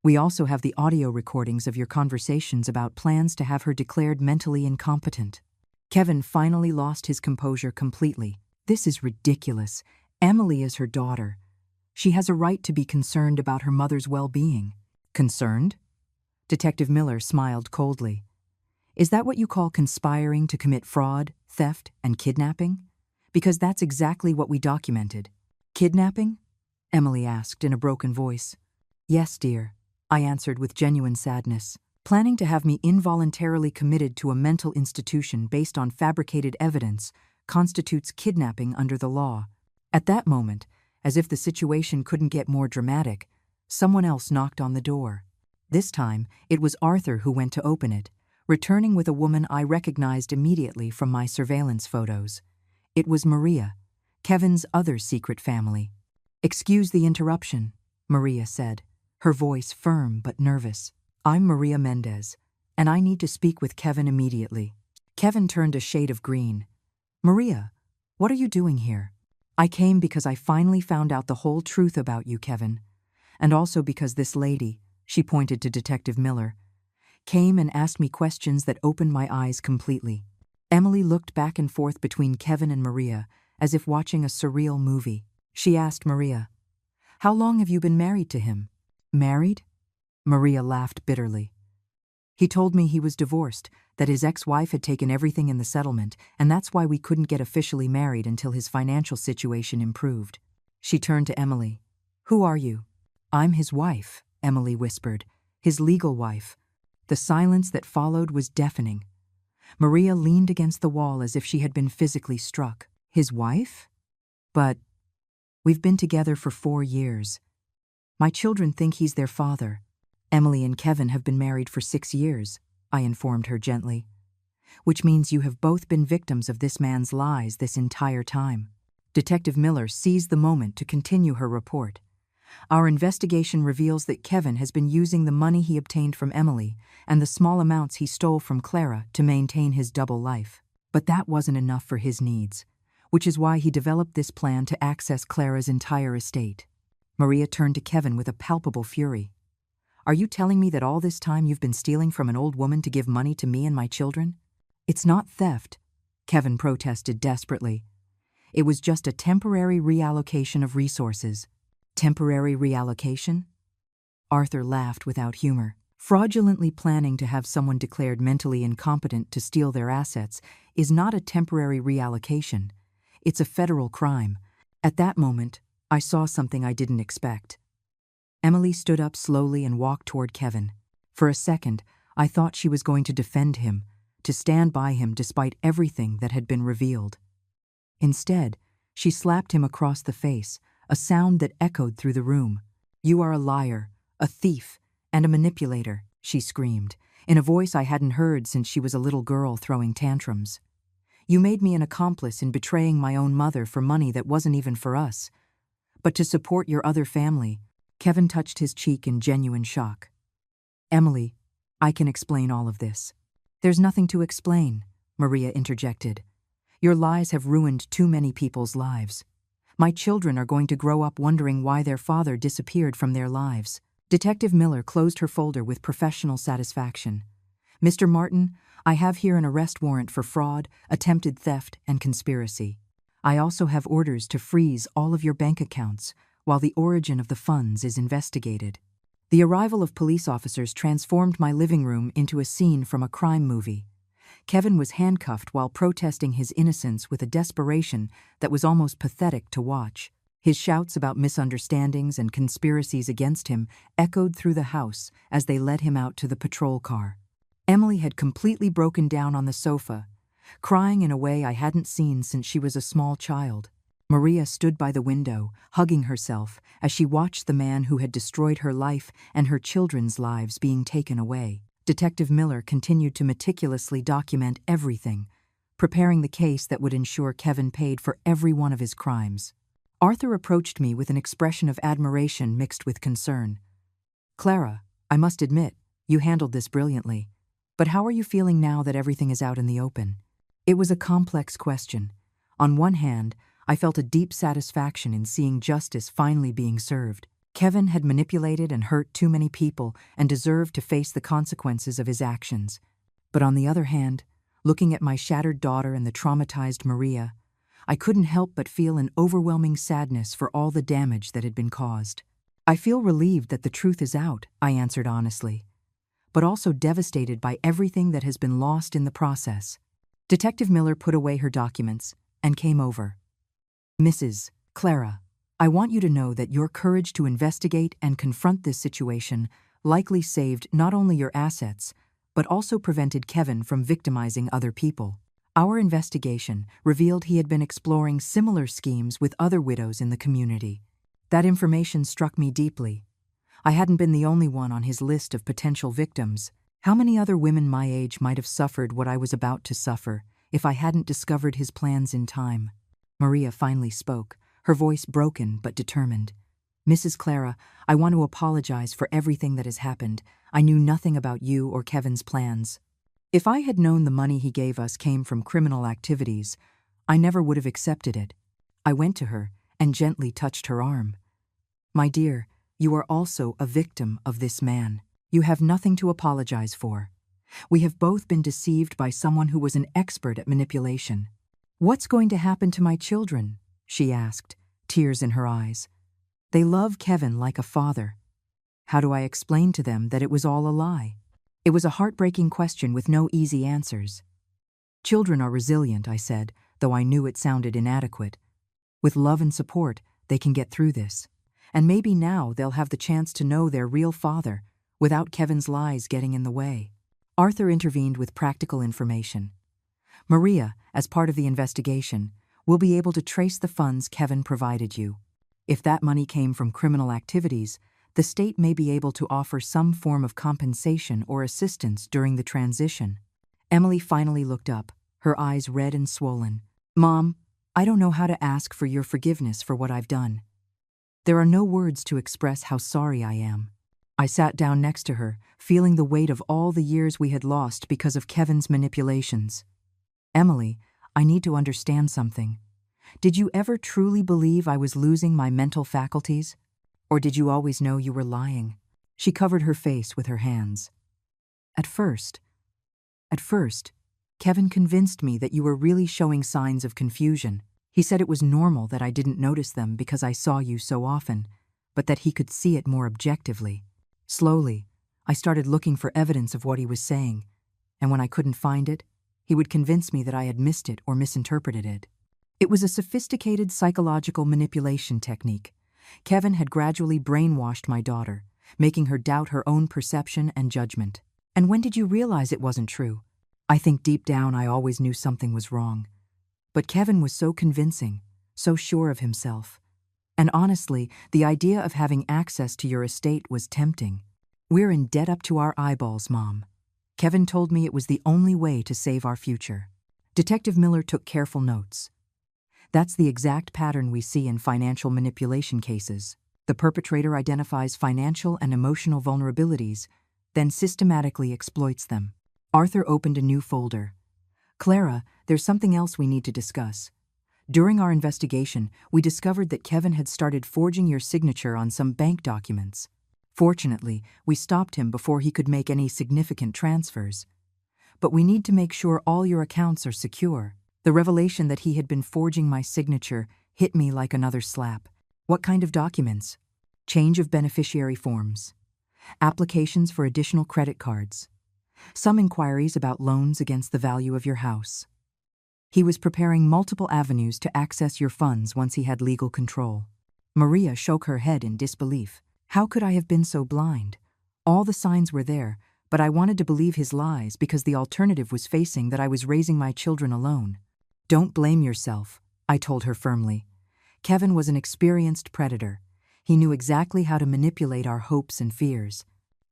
We also have the audio recordings of your conversations about plans to have her declared mentally incompetent." Kevin finally lost his composure completely. "This is ridiculous. Emily is her daughter. She has a right to be concerned about her mother's well-being." "Concerned?" Detective Miller smiled coldly. "Is that what you call conspiring to commit fraud, theft, and kidnapping? Because that's exactly what we documented." "Kidnapping?" Emily asked in a broken voice. "Yes, dear," I answered with genuine sadness. "Planning to have me involuntarily committed to a mental institution based on fabricated evidence constitutes kidnapping under the law." At that moment, as if the situation couldn't get more dramatic, someone else knocked on the door. This time, it was Arthur who went to open it, returning with a woman I recognized immediately from my surveillance photos. It was Maria, Kevin's other secret family. "Excuse the interruption," Maria said, her voice firm but nervous. "I'm Maria Mendez, and I need to speak with Kevin immediately." Kevin turned a shade of green. "Maria, what are you doing here?" "I came because I finally found out the whole truth about you, Kevin. And also because this lady," she pointed to Detective Miller, "came and asked me questions that opened my eyes completely." Emily looked back and forth between Kevin and Maria, as if watching a surreal movie. She asked Maria, "How long have you been married to him?" "Married?" Maria laughed bitterly. "He told me he was divorced, that his ex-wife had taken everything in the settlement, and that's why we couldn't get officially married until his financial situation improved." She turned to Emily. "Who are you?" "I'm his wife," Emily whispered, "his legal wife." The silence that followed was deafening. Maria leaned against the wall as if she had been physically struck. "His wife? But we've been together for 4 years. My children think he's their father." "Emily and Kevin have been married for 6 years, I informed her gently. "Which means you have both been victims of this man's lies this entire time." Detective Miller seized the moment to continue her report. Our investigation reveals that Kevin has been using the money he obtained from Emily and the small amounts he stole from Clara to maintain his double life. But that wasn't enough for his needs, which is why he developed this plan to access Clara's entire estate. Maria turned to Kevin with a palpable fury. Are you telling me that all this time you've been stealing from an old woman to give money to me and my children? It's not theft, Kevin protested desperately. It was just a temporary reallocation of resources. Temporary reallocation? Arthur laughed without humor. Fraudulently planning to have someone declared mentally incompetent to steal their assets is not a temporary reallocation. It's a federal crime. At that moment, I saw something I didn't expect. Emily stood up slowly and walked toward Kevin. For a second, I thought she was going to defend him, to stand by him despite everything that had been revealed. Instead, she slapped him across the face, a sound that echoed through the room. You are a liar, a thief, and a manipulator, she screamed, in a voice I hadn't heard since she was a little girl throwing tantrums. You made me an accomplice in betraying my own mother for money that wasn't even for us. But to support your other family, Kevin touched his cheek in genuine shock. Emily, I can explain all of this. There's nothing to explain, Maria interjected. Your lies have ruined too many people's lives. My children are going to grow up wondering why their father disappeared from their lives. Detective Miller closed her folder with professional satisfaction. Mr. Martin, I have here an arrest warrant for fraud, attempted theft, and conspiracy. I also have orders to freeze all of your bank accounts while the origin of the funds is investigated. The arrival of police officers transformed my living room into a scene from a crime movie. Kevin was handcuffed while protesting his innocence with a desperation that was almost pathetic to watch. His shouts about misunderstandings and conspiracies against him echoed through the house as they led him out to the patrol car. Emily had completely broken down on the sofa, crying in a way I hadn't seen since she was a small child. Maria stood by the window, hugging herself as she watched the man who had destroyed her life and her children's lives being taken away. Detective Miller continued to meticulously document everything, preparing the case that would ensure Kevin paid for every one of his crimes. Arthur approached me with an expression of admiration mixed with concern. Clara, I must admit, you handled this brilliantly. But how are you feeling now that everything is out in the open? It was a complex question. On one hand, I felt a deep satisfaction in seeing justice finally being served. Kevin had manipulated and hurt too many people and deserved to face the consequences of his actions. But on the other hand, looking at my shattered daughter and the traumatized Maria, I couldn't help but feel an overwhelming sadness for all the damage that had been caused. I feel relieved that the truth is out, I answered honestly, but also devastated by everything that has been lost in the process. Detective Miller put away her documents and came over. Mrs. Clara, I want you to know that your courage to investigate and confront this situation likely saved not only your assets, but also prevented Kevin from victimizing other people. Our investigation revealed he had been exploring similar schemes with other widows in the community. That information struck me deeply. I hadn't been the only one on his list of potential victims. How many other women my age might have suffered what I was about to suffer if I hadn't discovered his plans in time? Maria finally spoke, her voice broken but determined. Mrs. Clara, I want to apologize for everything that has happened. I knew nothing about you or Kevin's plans. If I had known the money he gave us came from criminal activities, I never would have accepted it. I went to her and gently touched her arm. My dear, you are also a victim of this man. You have nothing to apologize for. We have both been deceived by someone who was an expert at manipulation. What's going to happen to my children? She asked, tears in her eyes. They love Kevin like a father. How do I explain to them that it was all a lie? It was a heartbreaking question with no easy answers. Children are resilient, I said, though I knew it sounded inadequate. With love and support, they can get through this. And maybe now they'll have the chance to know their real father without Kevin's lies getting in the way. Arthur intervened with practical information. Maria, as part of the investigation, will be able to trace the funds Kevin provided you. If that money came from criminal activities, the state may be able to offer some form of compensation or assistance during the transition. Emily finally looked up, her eyes red and swollen. Mom, I don't know how to ask for your forgiveness for what I've done. There are no words to express how sorry I am. I sat down next to her, feeling the weight of all the years we had lost because of Kevin's manipulations. Emily, I need to understand something. Did you ever truly believe I was losing my mental faculties? Or did you always know you were lying? She covered her face with her hands. At first, Kevin convinced me that you were really showing signs of confusion. He said it was normal that I didn't notice them because I saw you so often, but that he could see it more objectively. Slowly, I started looking for evidence of what he was saying, and when I couldn't find it, he would convince me that I had missed it or misinterpreted it. It was a sophisticated psychological manipulation technique. Kevin had gradually brainwashed my daughter, making her doubt her own perception and judgment. And when did you realize it wasn't true? I think deep down I always knew something was wrong. But Kevin was so convincing, so sure of himself. And honestly, the idea of having access to your estate was tempting. We're in debt up to our eyeballs, Mom. Kevin told me it was the only way to save our future. Detective Miller took careful notes. That's the exact pattern we see in financial manipulation cases. The perpetrator identifies financial and emotional vulnerabilities, then systematically exploits them. Arthur opened a new folder. Clara, there's something else we need to discuss. During our investigation, we discovered that Kevin had started forging your signature on some bank documents. Fortunately, we stopped him before he could make any significant transfers. But we need to make sure all your accounts are secure. The revelation that he had been forging my signature hit me like another slap. What kind of documents? Change of beneficiary forms. Applications for additional credit cards. Some inquiries about loans against the value of your house. He was preparing multiple avenues to access your funds once he had legal control. Maria shook her head in disbelief. How could I have been so blind? All the signs were there, but I wanted to believe his lies because the alternative was facing that I was raising my children alone. Don't blame yourself, I told her firmly. Kevin was an experienced predator. He knew exactly how to manipulate our hopes and fears.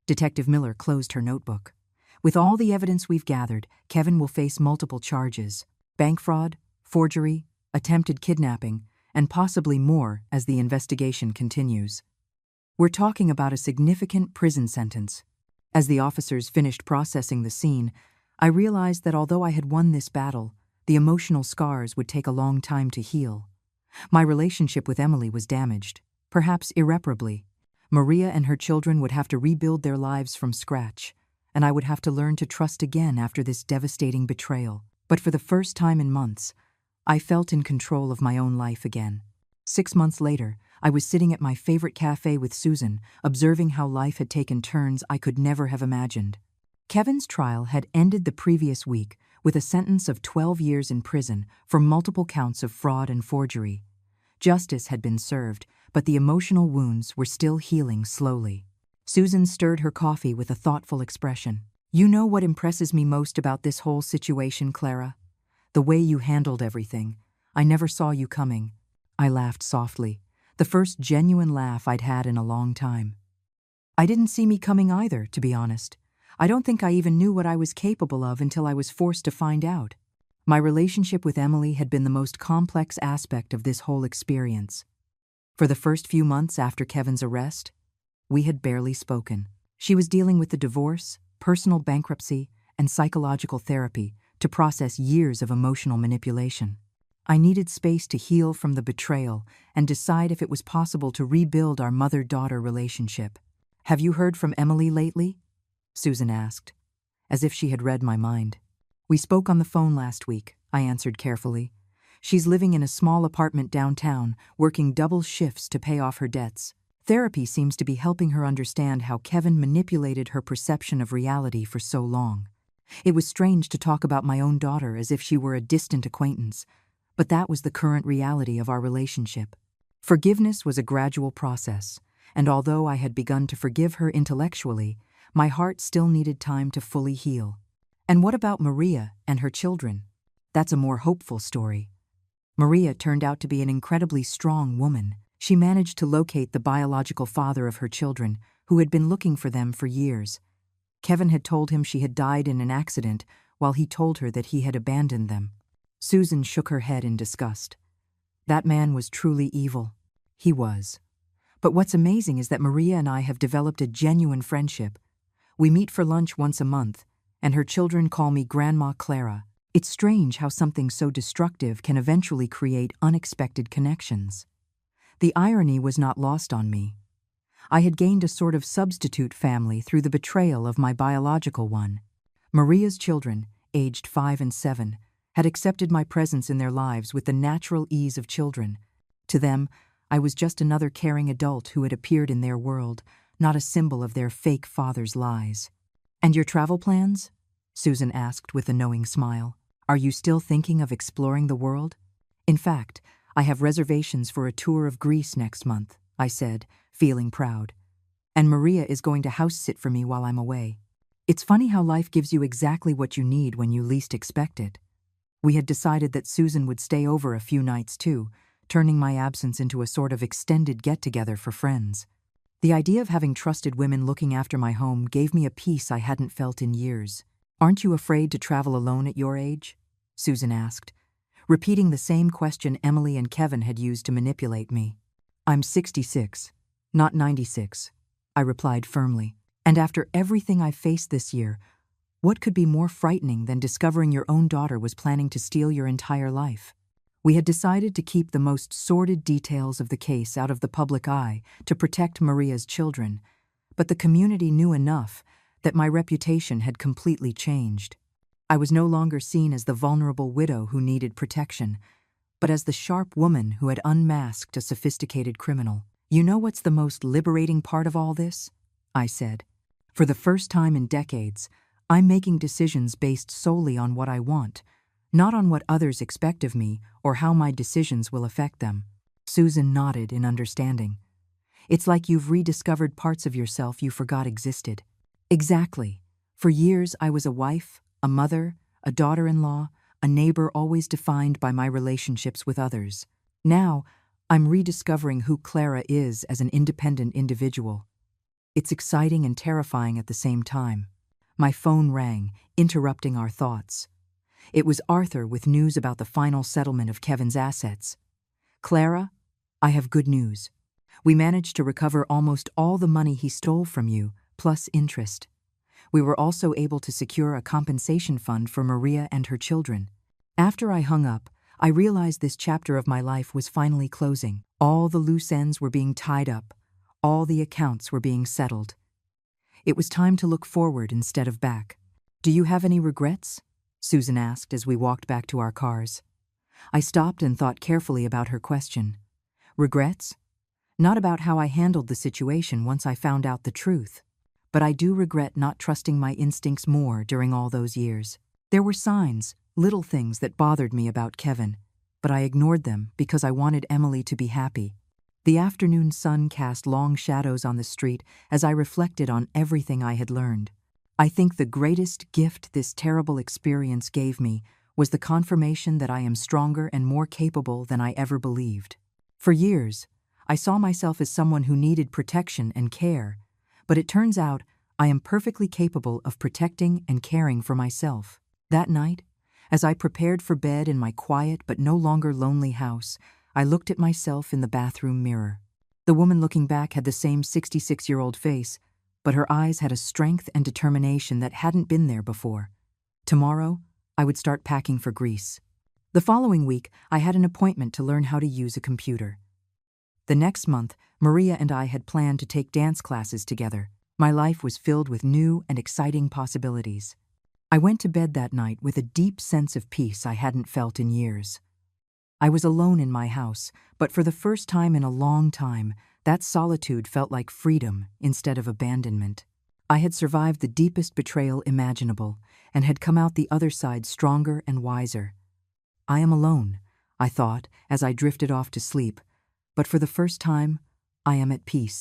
Detective Miller closed her notebook. With all the evidence we've gathered, Kevin will face multiple charges: bank fraud, forgery, attempted kidnapping, and possibly more as the investigation continues. We're talking about a significant prison sentence. As the officers finished processing the scene, I realized that although I had won this battle, the emotional scars would take a long time to heal. My relationship with Emily was damaged, perhaps irreparably. Maria and her children would have to rebuild their lives from scratch, and I would have to learn to trust again after this devastating betrayal. But for the first time in months, I felt in control of my own life again. 6 months later, I was sitting at my favorite cafe with Susan, observing how life had taken turns I could never have imagined. Kevin's trial had ended the previous week with a sentence of 12 years in prison for multiple counts of fraud and forgery. Justice had been served, but the emotional wounds were still healing slowly. Susan stirred her coffee with a thoughtful expression. You know what impresses me most about this whole situation, Clara? The way you handled everything. I never saw you coming. I laughed softly, the first genuine laugh I'd had in a long time. I didn't see me coming either, to be honest. I don't think I even knew what I was capable of until I was forced to find out. My relationship with Emily had been the most complex aspect of this whole experience. For the first few months after Kevin's arrest, we had barely spoken. She was dealing with the divorce, personal bankruptcy, and psychological therapy to process years of emotional manipulation. I needed space to heal from the betrayal and decide if it was possible to rebuild our mother-daughter relationship. Have you heard from Emily lately? Susan asked, as if she had read my mind. We spoke on the phone last week, I answered carefully. She's living in a small apartment downtown, working double shifts to pay off her debts. Therapy seems to be helping her understand how Kevin manipulated her perception of reality for so long. It was strange to talk about my own daughter as if she were a distant acquaintance, but that was the current reality of our relationship. Forgiveness was a gradual process, and although I had begun to forgive her intellectually, my heart still needed time to fully heal. And what about Maria and her children? That's a more hopeful story. Maria turned out to be an incredibly strong woman. She managed to locate the biological father of her children, who had been looking for them for years. Kevin had told him she had died in an accident, while he told her that he had abandoned them. Susan shook her head in disgust. That man was truly evil. He was. But what's amazing is that Maria and I have developed a genuine friendship. We meet for lunch once a month, and her children call me Grandma Clara. It's strange how something so destructive can eventually create unexpected connections. The irony was not lost on me. I had gained a sort of substitute family through the betrayal of my biological one. Maria's children, aged 5 and 7, had accepted my presence in their lives with the natural ease of children. To them, I was just another caring adult who had appeared in their world, not a symbol of their fake father's lies. "And your travel plans?" Susan asked with a knowing smile. "Are you still thinking of exploring the world?" "In fact, I have reservations for a tour of Greece next month," I said, feeling proud. "And Maria is going to house sit for me while I'm away." It's funny how life gives you exactly what you need when you least expect it. We had decided that Susan would stay over a few nights too, turning my absence into a sort of extended get-together for friends. The idea of having trusted women looking after my home gave me a peace I hadn't felt in years. "Aren't you afraid to travel alone at your age?" Susan asked, repeating the same question Emily and Kevin had used to manipulate me. "I'm 66, not 96, I replied firmly. "And after everything I've faced this year, what could be more frightening than discovering your own daughter was planning to steal your entire life?" We had decided to keep the most sordid details of the case out of the public eye to protect Maria's children, but the community knew enough that my reputation had completely changed. I was no longer seen as the vulnerable widow who needed protection, but as the sharp woman who had unmasked a sophisticated criminal. "You know what's the most liberating part of all this?" I said. "For the first time in decades, I'm making decisions based solely on what I want, not on what others expect of me or how my decisions will affect them." Susan nodded in understanding. "It's like you've rediscovered parts of yourself you forgot existed." "Exactly. For years I was a wife, a mother, a daughter-in-law, a neighbor always defined by my relationships with others. Now, I'm rediscovering who Clara is as an independent individual. It's exciting and terrifying at the same time." My phone rang, interrupting our thoughts. It was Arthur with news about the final settlement of Kevin's assets. "Clara, I have good news. We managed to recover almost all the money he stole from you, plus interest. We were also able to secure a compensation fund for Maria and her children." After I hung up, I realized this chapter of my life was finally closing. All the loose ends were being tied up. All the accounts were being settled. It was time to look forward instead of back. "Do you have any regrets?" Susan asked as we walked back to our cars. I stopped and thought carefully about her question. Regrets? Not about how I handled the situation once I found out the truth. But I do regret not trusting my instincts more during all those years. There were signs, little things that bothered me about Kevin, but I ignored them because I wanted Emily to be happy. The afternoon sun cast long shadows on the street as I reflected on everything I had learned. I think the greatest gift this terrible experience gave me was the confirmation that I am stronger and more capable than I ever believed. For years, I saw myself as someone who needed protection and care, but it turns out I am perfectly capable of protecting and caring for myself. That night, as I prepared for bed in my quiet but no longer lonely house, I looked at myself in the bathroom mirror. The woman looking back had the same 66-year-old face, but her eyes had a strength and determination that hadn't been there before. Tomorrow, I would start packing for Greece. The following week, I had an appointment to learn how to use a computer. The next month, Maria and I had planned to take dance classes together. My life was filled with new and exciting possibilities. I went to bed that night with a deep sense of peace I hadn't felt in years. I was alone in my house, but for the first time in a long time, that solitude felt like freedom instead of abandonment. I had survived the deepest betrayal imaginable and had come out the other side stronger and wiser. I am alone, I thought as I drifted off to sleep, but for the first time, I am at peace.